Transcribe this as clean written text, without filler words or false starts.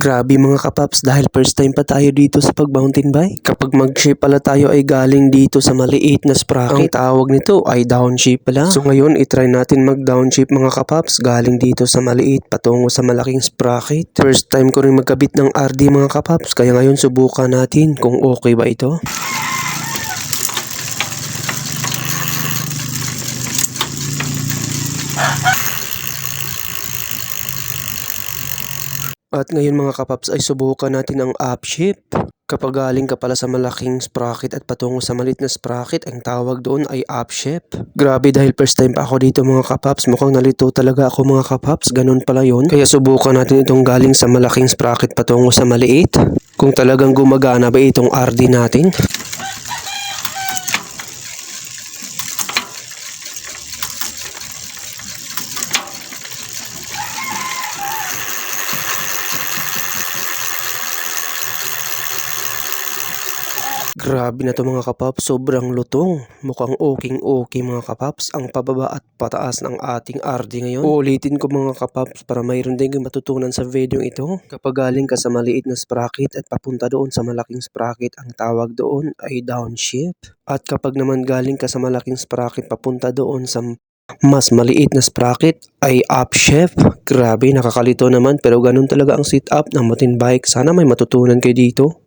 Grabe mga kapaps, dahil first time pa tayo dito sa pag-mountain bike. Kapag mag-shape pala tayo ay galing dito sa maliit na sprocket. Ang tawag nito ay downshift pala. So ngayon itry natin mag-downshift mga kapaps galing dito sa maliit patungo sa malaking sprocket. First time ko rin magkabit ng RD mga kapaps, kaya ngayon subukan natin kung okay ba ito. At ngayon mga kapaps ay subukan natin ang upshift. Kapag galing ka pala sa malaking sprocket at patungo sa maliit na sprocket, ang tawag doon ay upshift. Grabe, dahil first time pa ako dito mga kapaps, mukhang nalito talaga ako mga kapaps, ganun pala yun. Kaya subukan natin itong galing sa malaking sprocket patungo sa maliit. Kung talagang gumagana ba itong RD natin. Grabe na to mga kapaps, sobrang lutong. Mukhang okay mga kapaps ang pababa at pataas ng ating RD ngayon. Uulitin ko mga kapaps para mayroon din kayong matutunan sa video ito. Kapag galing ka sa maliit na sprocket at papunta doon sa malaking sprocket, ang tawag doon ay downshift. At kapag naman galing ka sa malaking sprocket papunta doon sa mas maliit na sprocket ay upshift. Grabe, nakakalito naman pero ganun talaga ang sit up ng mountain bike. Sana may matutunan kayo dito.